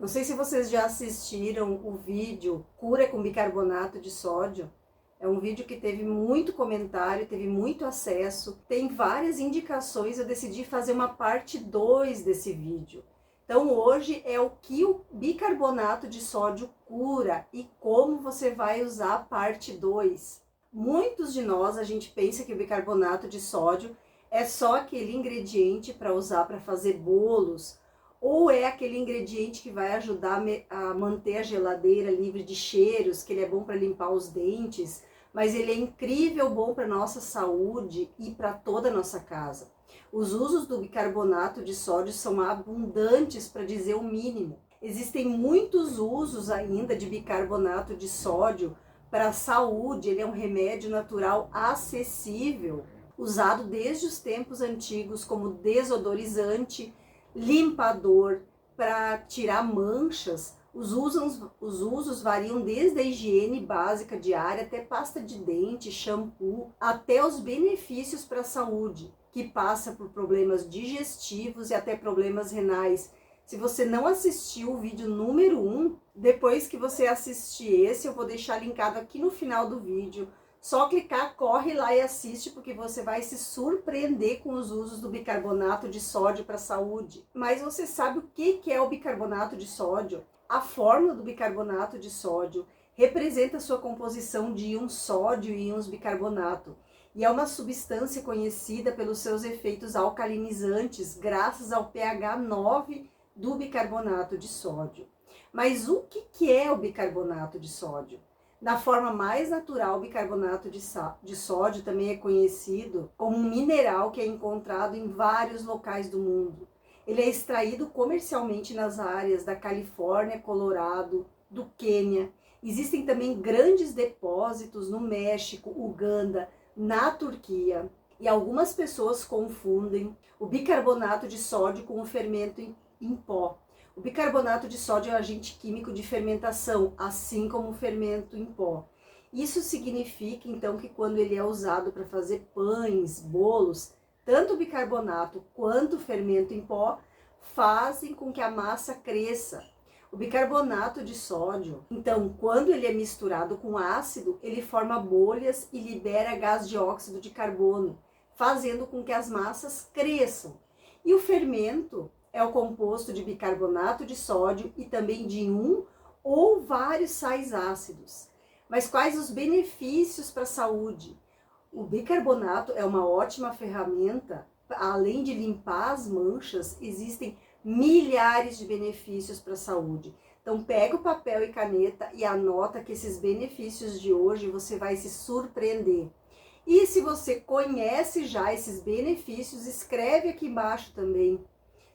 Não sei se vocês já assistiram o vídeo Cura com Bicarbonato de Sódio. É um vídeo que teve muito comentário, teve muito acesso, tem várias indicações. Eu decidi fazer uma parte 2 desse vídeo. Então hoje é o que o bicarbonato de sódio cura e como você vai usar a parte 2. Muitos de nós, a gente pensa que o bicarbonato de sódio é só aquele ingrediente para usar para fazer bolos, ou é aquele ingrediente que vai ajudar a manter a geladeira livre de cheiros, que ele é bom para limpar os dentes, mas ele é incrível bom para nossa saúde e para toda a nossa casa. Os usos do bicarbonato de sódio são abundantes, para dizer o mínimo. Existem muitos usos ainda de bicarbonato de sódio para a saúde. Ele é um remédio natural acessível, usado desde os tempos antigos como desodorizante, limpador, para tirar manchas. Os usos variam desde a higiene básica diária até pasta de dente, shampoo, até os benefícios para a saúde, que passa por problemas digestivos e até problemas renais. Se você não assistiu o vídeo número 1, depois que você assistir esse, eu vou deixar linkado aqui no final do vídeo. Só clicar, corre lá e assiste, porque você vai se surpreender com os usos do bicarbonato de sódio para a saúde. Mas você sabe o que é o bicarbonato de sódio? A fórmula do bicarbonato de sódio representa a sua composição de íons sódio e íons bicarbonato. E é uma substância conhecida pelos seus efeitos alcalinizantes, graças ao pH 9 do bicarbonato de sódio. Mas o que é o bicarbonato de sódio? Da forma mais natural, o bicarbonato de sódio também é conhecido como um mineral que é encontrado em vários locais do mundo. Ele é extraído comercialmente nas áreas da Califórnia, Colorado, do Quênia. Existem também grandes depósitos no México, Uganda, na Turquia. E algumas pessoas confundem o bicarbonato de sódio com o fermento em pó. O bicarbonato de sódio é um agente químico de fermentação, assim como o fermento em pó. Isso significa, então, que quando ele é usado para fazer pães, bolos, tanto o bicarbonato quanto o fermento em pó fazem com que a massa cresça. O bicarbonato de sódio, então, quando ele é misturado com ácido, ele forma bolhas e libera gás de óxido de carbono, fazendo com que as massas cresçam. E o fermento é o composto de bicarbonato de sódio e também de um ou vários sais ácidos. Mas quais os benefícios para a saúde? O bicarbonato é uma ótima ferramenta. Além de limpar as manchas, existem milhares de benefícios para a saúde. Então pega o papel e caneta e anota que esses benefícios de hoje você vai se surpreender. E se você conhece já esses benefícios, escreve aqui embaixo também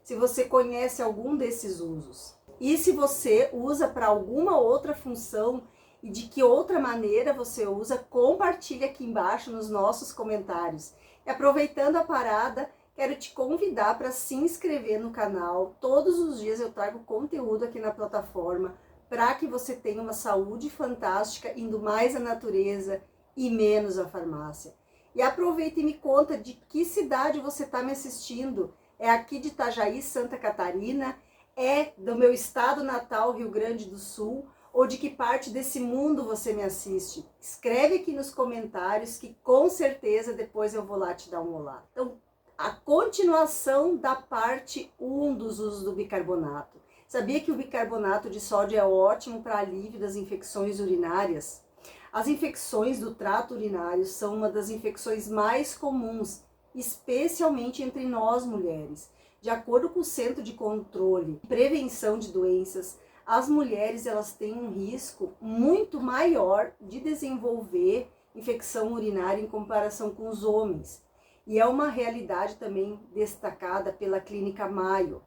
se você conhece algum desses usos. E se você usa para alguma outra função e de que outra maneira você usa, compartilha aqui embaixo nos nossos comentários. E aproveitando a parada, quero te convidar para se inscrever no canal. Todos os dias eu trago conteúdo aqui na plataforma para que você tenha uma saúde fantástica, indo mais à natureza e menos à farmácia. E aproveita e me conta de que cidade você está me assistindo. É aqui de Itajaí, Santa Catarina? É do meu estado natal, Rio Grande do Sul? Ou de que parte desse mundo você me assiste? Escreve aqui nos comentários que com certeza depois eu vou lá te dar um olá. Então, a continuação da parte 1 dos usos do bicarbonato. Sabia que o bicarbonato de sódio é ótimo para alívio das infecções urinárias? As infecções do trato urinário são uma das infecções mais comuns, especialmente entre nós mulheres. De acordo com o Centro de Controle e Prevenção de Doenças, as mulheres elas têm um risco muito maior de desenvolver infecção urinária em comparação com os homens. E é uma realidade também destacada pela Clínica Mayo.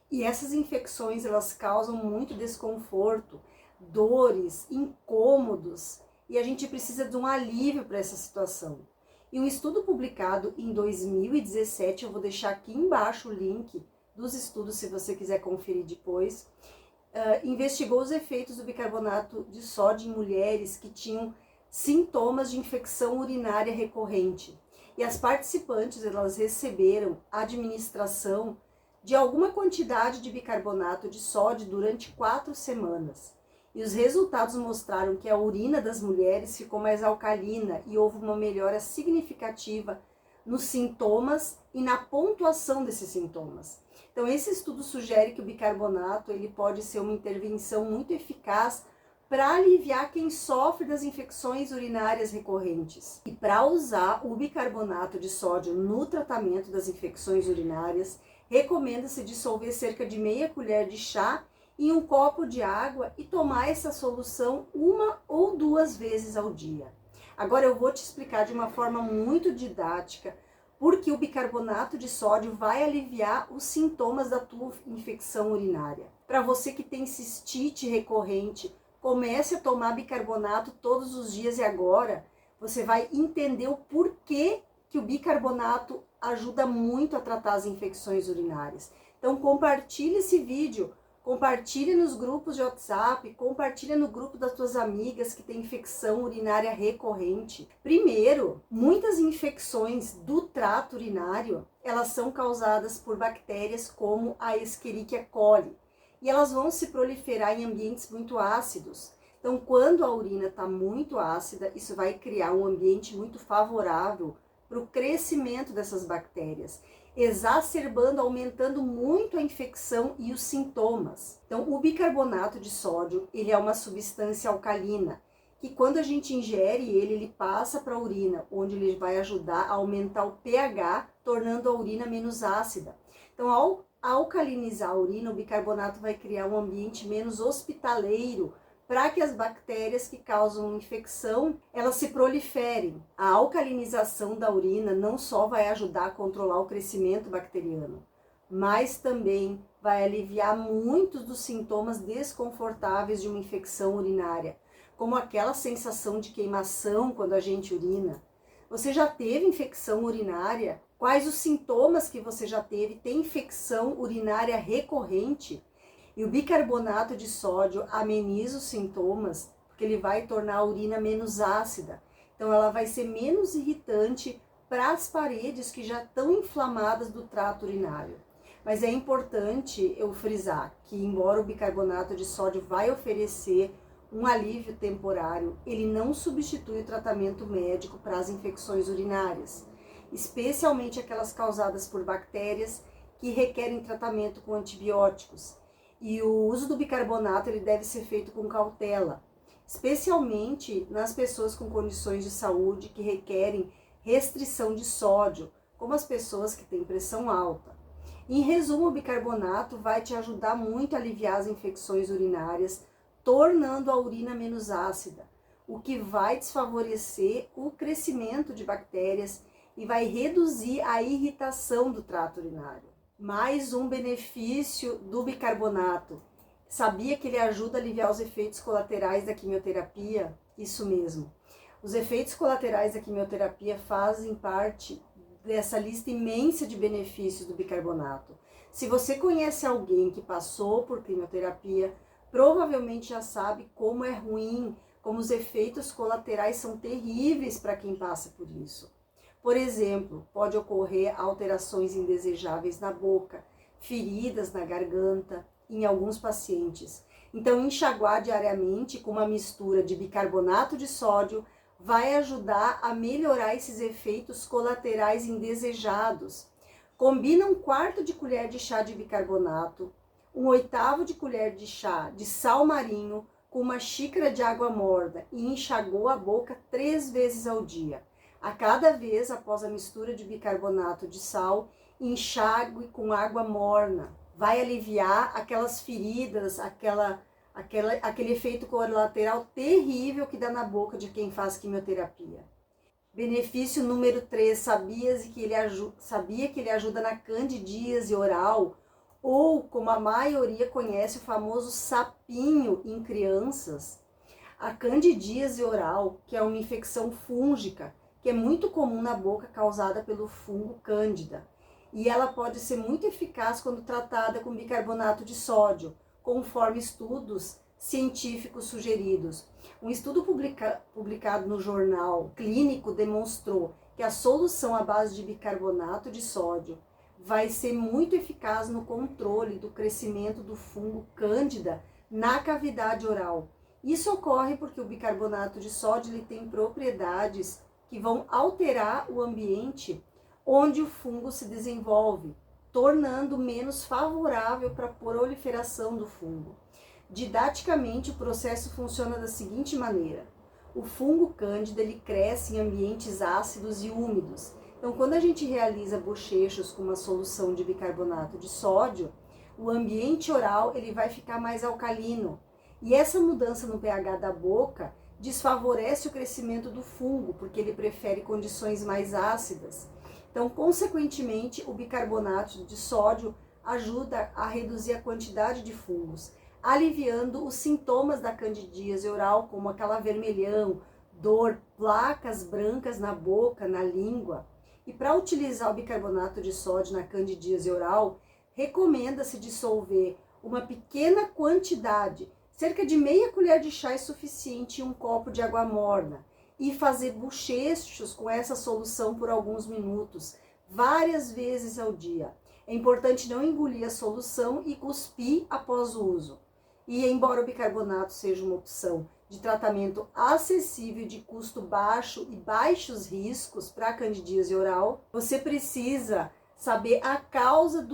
E essas infecções elas causam muito desconforto, dores, incômodos, e a gente precisa de um alívio para essa situação. E um estudo publicado em 2017, eu vou deixar aqui embaixo o link dos estudos se você quiser conferir depois, investigou os efeitos do bicarbonato de sódio em mulheres que tinham sintomas de infecção urinária recorrente. E as participantes, elas receberam administração de alguma quantidade de bicarbonato de sódio durante 4 semanas. E os resultados mostraram que a urina das mulheres ficou mais alcalina e houve uma melhora significativa nos sintomas e na pontuação desses sintomas. Então, esse estudo sugere que o bicarbonato ele pode ser uma intervenção muito eficaz para aliviar quem sofre das infecções urinárias recorrentes. E para usar o bicarbonato de sódio no tratamento das infecções urinárias, recomenda-se dissolver cerca de meia colher de chá em um copo de água e tomar essa solução 1 ou 2 vezes ao dia. Agora eu vou te explicar de uma forma muito didática porque o bicarbonato de sódio vai aliviar os sintomas da tua infecção urinária. Para você que tem cistite recorrente, comece a tomar bicarbonato todos os dias e agora você vai entender o porquê que o bicarbonato ajuda muito a tratar as infecções urinárias. Então compartilhe esse vídeo, compartilhe nos grupos de WhatsApp, compartilhe no grupo das tuas amigas que tem infecção urinária recorrente. Primeiro, muitas infecções do trato urinário, elas são causadas por bactérias como a Escherichia coli. E elas vão se proliferar em ambientes muito ácidos. Então, quando a urina está muito ácida, isso vai criar um ambiente muito favorável para o crescimento dessas bactérias, exacerbando, aumentando muito a infecção e os sintomas. Então, o bicarbonato de sódio, ele é uma substância alcalina, que quando a gente ingere ele passa para a urina, onde ele vai ajudar a aumentar o pH, tornando a urina menos ácida. Então, ao alcalinizar a urina, o bicarbonato vai criar um ambiente menos hospitaleiro, para que as bactérias que causam infecção, elas se proliferem. A alcalinização da urina não só vai ajudar a controlar o crescimento bacteriano, mas também vai aliviar muitos dos sintomas desconfortáveis de uma infecção urinária, como aquela sensação de queimação quando a gente urina. Você já teve infecção urinária? Quais os sintomas que você já teve? Tem infecção urinária recorrente? E o bicarbonato de sódio ameniza os sintomas, porque ele vai tornar a urina menos ácida. Então ela vai ser menos irritante para as paredes que já estão inflamadas do trato urinário. Mas é importante eu frisar que, embora o bicarbonato de sódio vai oferecer um alívio temporário, ele não substitui o tratamento médico para as infecções urinárias, especialmente aquelas causadas por bactérias que requerem tratamento com antibióticos. E o uso do bicarbonato ele deve ser feito com cautela, especialmente nas pessoas com condições de saúde que requerem restrição de sódio, como as pessoas que têm pressão alta. Em resumo, o bicarbonato vai te ajudar muito a aliviar as infecções urinárias, tornando a urina menos ácida, o que vai desfavorecer o crescimento de bactérias e vai reduzir a irritação do trato urinário. Mais um benefício do bicarbonato. Sabia que ele ajuda a aliviar os efeitos colaterais da quimioterapia? Isso mesmo. Os efeitos colaterais da quimioterapia fazem parte dessa lista imensa de benefícios do bicarbonato. Se você conhece alguém que passou por quimioterapia, provavelmente já sabe como é ruim, como os efeitos colaterais são terríveis para quem passa por isso. Por exemplo, pode ocorrer alterações indesejáveis na boca, feridas na garganta, em alguns pacientes. Então, enxaguar diariamente com uma mistura de bicarbonato de sódio vai ajudar a melhorar esses efeitos colaterais indesejados. Combina 1/4 de colher de chá de bicarbonato, 1/8 de colher de chá de sal marinho com uma xícara de água morna e enxagou a boca 3 vezes ao dia. A cada vez, após a mistura de bicarbonato de sal, enxague com água morna. Vai aliviar aquelas feridas, aquele efeito colateral terrível que dá na boca de quem faz quimioterapia. Benefício número 3, sabia que ele ajuda na candidíase oral, ou como a maioria conhece, o famoso sapinho em crianças. A candidíase oral, que é uma infecção fúngica, que é muito comum na boca, causada pelo fungo Cândida. E ela pode ser muito eficaz quando tratada com bicarbonato de sódio, conforme estudos científicos sugeridos. Um estudo publicado no jornal clínico demonstrou que a solução à base de bicarbonato de sódio vai ser muito eficaz no controle do crescimento do fungo Cândida na cavidade oral. Isso ocorre porque o bicarbonato de sódio ele tem propriedades que vão alterar o ambiente onde o fungo se desenvolve, tornando menos favorável para a proliferação do fungo. Didaticamente, o processo funciona da seguinte maneira: o fungo cândida ele cresce em ambientes ácidos e úmidos. Então, quando a gente realiza bochechos com uma solução de bicarbonato de sódio, o ambiente oral ele vai ficar mais alcalino. E essa mudança no pH da boca desfavorece o crescimento do fungo, porque ele prefere condições mais ácidas. Então, consequentemente, o bicarbonato de sódio ajuda a reduzir a quantidade de fungos, aliviando os sintomas da candidíase oral, como aquela vermelhão, dor, placas brancas na boca, na língua. E para utilizar o bicarbonato de sódio na candidíase oral, recomenda-se dissolver uma pequena quantidade, cerca de meia colher de chá é suficiente em um copo de água morna, e fazer bochechos com essa solução por alguns minutos, várias vezes ao dia. É importante não engolir a solução e cuspir após o uso. E embora o bicarbonato seja uma opção de tratamento acessível, de custo baixo e baixos riscos para a candidíase oral, você precisa saber a causa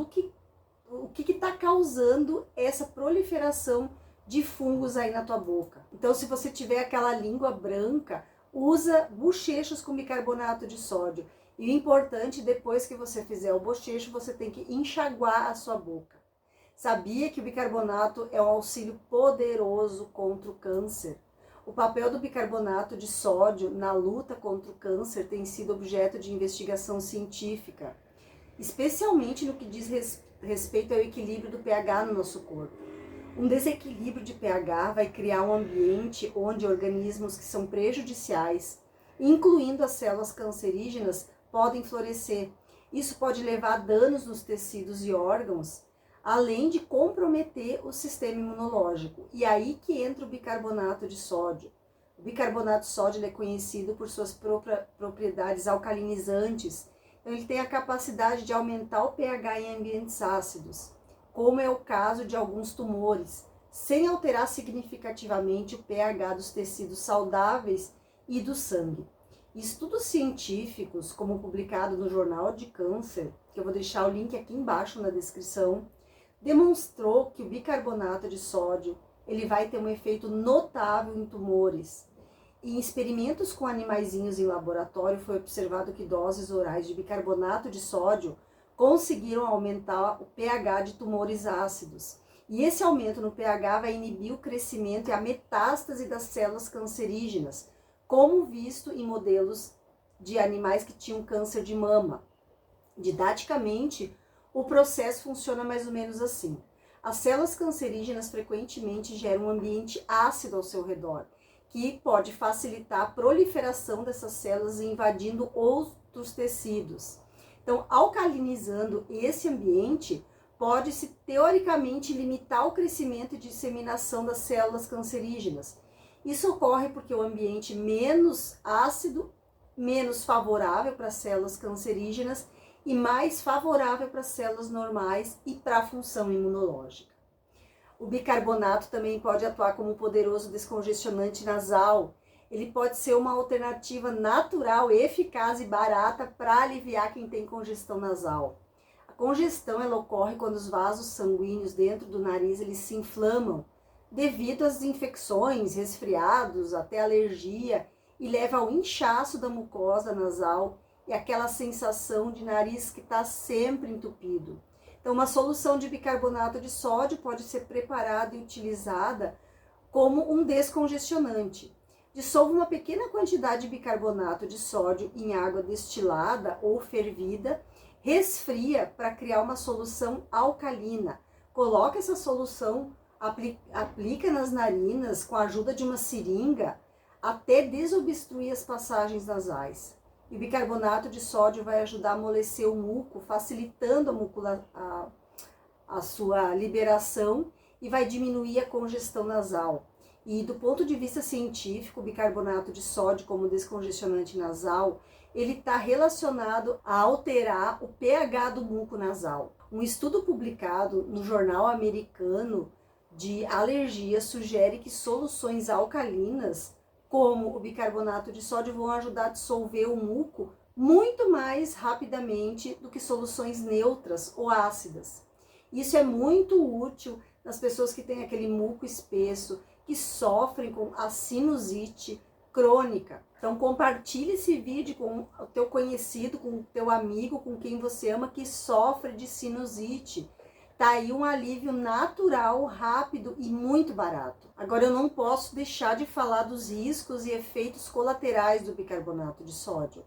o que está causando essa proliferação de fungos aí na tua boca. Então, se você tiver aquela língua branca, usa bochechos com bicarbonato de sódio. E o importante, depois que você fizer o bochecho, você tem que enxaguar a sua boca. Sabia que o bicarbonato é um auxílio poderoso contra o câncer? O papel do bicarbonato de sódio na luta contra o câncer tem sido objeto de investigação científica, especialmente no que diz respeito ao equilíbrio do pH no nosso corpo. Um desequilíbrio de pH vai criar um ambiente onde organismos que são prejudiciais, incluindo as células cancerígenas, podem florescer. Isso pode levar a danos nos tecidos e órgãos, além de comprometer o sistema imunológico. E aí que entra o bicarbonato de sódio. O bicarbonato de sódio é conhecido por suas propriedades alcalinizantes. Então, ele tem a capacidade de aumentar o pH em ambientes ácidos, como é o caso de alguns tumores, sem alterar significativamente o pH dos tecidos saudáveis e do sangue. Estudos científicos, como publicado no Jornal de Câncer, que eu vou deixar o link aqui embaixo na descrição, demonstrou que o bicarbonato de sódio ele vai ter um efeito notável em tumores. Em experimentos com animaizinhos em laboratório, foi observado que doses orais de bicarbonato de sódio conseguiram aumentar o pH de tumores ácidos. E esse aumento no pH vai inibir o crescimento e a metástase das células cancerígenas, como visto em modelos de animais que tinham câncer de mama. Didaticamente, o processo funciona mais ou menos assim. As células cancerígenas frequentemente geram um ambiente ácido ao seu redor, que pode facilitar a proliferação dessas células invadindo outros tecidos. Então, alcalinizando esse ambiente, pode-se teoricamente limitar o crescimento e disseminação das células cancerígenas. Isso ocorre porque o ambiente menos ácido, menos favorável para as células cancerígenas e mais favorável para as células normais e para a função imunológica. O bicarbonato também pode atuar como um poderoso descongestionante nasal. Ele pode ser uma alternativa natural, eficaz e barata para aliviar quem tem congestão nasal. A congestão ela ocorre quando os vasos sanguíneos dentro do nariz eles se inflamam devido às infecções, resfriados, até alergia, e leva ao inchaço da mucosa nasal e aquela sensação de nariz que está sempre entupido. Então, uma solução de bicarbonato de sódio pode ser preparada e utilizada como um descongestionante. Dissolva uma pequena quantidade de bicarbonato de sódio em água destilada ou fervida, resfria para criar uma solução alcalina. Coloca essa solução, aplica nas narinas com a ajuda de uma seringa até desobstruir as passagens nasais. E o bicarbonato de sódio vai ajudar a amolecer o muco, facilitando a sua liberação e vai diminuir a congestão nasal. E do ponto de vista científico, o bicarbonato de sódio como descongestionante nasal, ele está relacionado a alterar o pH do muco nasal. Um estudo publicado no Jornal Americano de Alergia sugere que soluções alcalinas, como o bicarbonato de sódio, vão ajudar a dissolver o muco muito mais rapidamente do que soluções neutras ou ácidas. Isso é muito útil nas pessoas que têm aquele muco espesso, que sofrem com a sinusite crônica. Então compartilhe esse vídeo com o teu conhecido, com o teu amigo, com quem você ama que sofre de sinusite. Tá aí um alívio natural, rápido e muito barato. Agora eu não posso deixar de falar dos riscos e efeitos colaterais do bicarbonato de sódio.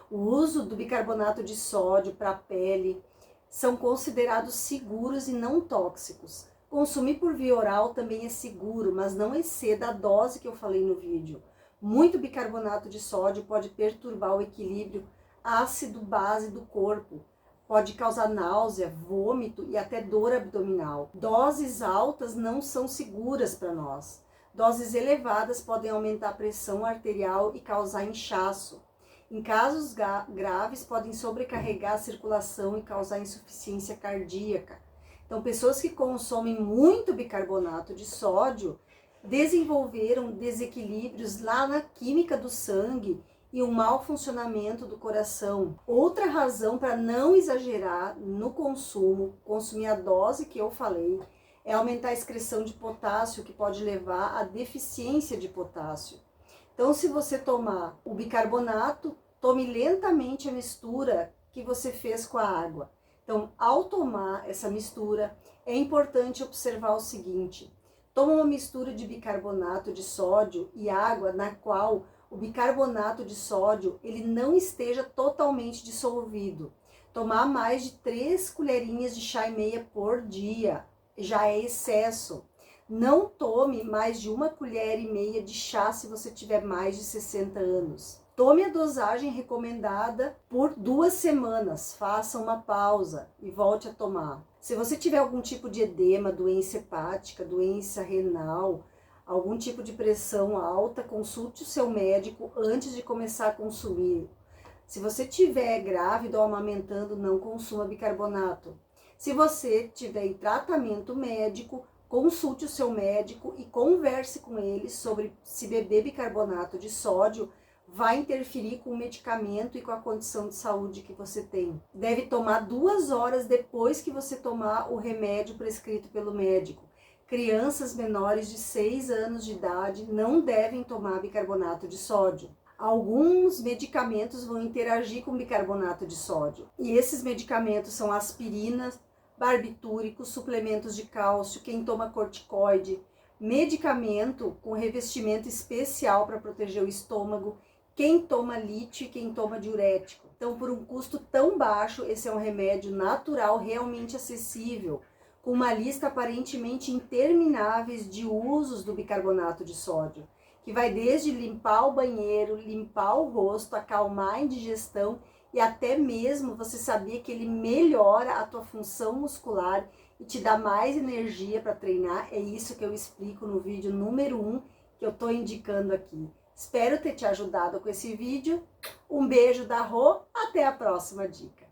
O uso do bicarbonato de sódio para a pele são considerados seguros e não tóxicos. Consumir por via oral também é seguro, mas não exceda a dose que eu falei no vídeo. Muito bicarbonato de sódio pode perturbar o equilíbrio ácido-base do corpo. Pode causar náusea, vômito e até dor abdominal. Doses altas não são seguras para nós. Doses elevadas podem aumentar a pressão arterial e causar inchaço. Em casos graves, podem sobrecarregar a circulação e causar insuficiência cardíaca. Então, pessoas que consomem muito bicarbonato de sódio desenvolveram desequilíbrios lá na química do sangue e um mau funcionamento do coração. Outra razão para não exagerar no consumo, consumir a dose que eu falei, é aumentar a excreção de potássio, que pode levar à deficiência de potássio. Então, se você tomar o bicarbonato, tome lentamente a mistura que você fez com a água. Então, ao tomar essa mistura, é importante observar o seguinte: toma uma mistura de bicarbonato de sódio e água na qual o bicarbonato de sódio ele não esteja totalmente dissolvido. Tomar mais de 3 colherinhas de chá e meia por dia já é excesso. Não tome mais de 1,5 colher de chá se você tiver mais de 60 anos. Tome a dosagem recomendada por 2 semanas, faça uma pausa e volte a tomar. Se você tiver algum tipo de edema, doença hepática, doença renal, algum tipo de pressão alta, consulte o seu médico antes de começar a consumir. Se você tiver grávida ou amamentando, não consuma bicarbonato. Se você tiver em tratamento médico, consulte o seu médico e converse com ele sobre se beber bicarbonato de sódio vai interferir com o medicamento e com a condição de saúde que você tem. Deve tomar 2 horas depois que você tomar o remédio prescrito pelo médico. Crianças menores de 6 anos de idade não devem tomar bicarbonato de sódio. Alguns medicamentos vão interagir com bicarbonato de sódio. E esses medicamentos são aspirinas, barbitúricos, suplementos de cálcio, quem toma corticoide, medicamento com revestimento especial para proteger o estômago, quem toma lítio e quem toma diurético. Então, por um custo tão baixo, esse é um remédio natural, realmente acessível, com uma lista aparentemente intermináveis de usos do bicarbonato de sódio, que vai desde limpar o banheiro, limpar o rosto, acalmar a indigestão e até mesmo você sabia que ele melhora a tua função muscular e te dá mais energia para treinar. É isso que eu explico no vídeo número 1 que eu estou indicando aqui. Espero ter te ajudado com esse vídeo. Um beijo da Rô, até a próxima dica.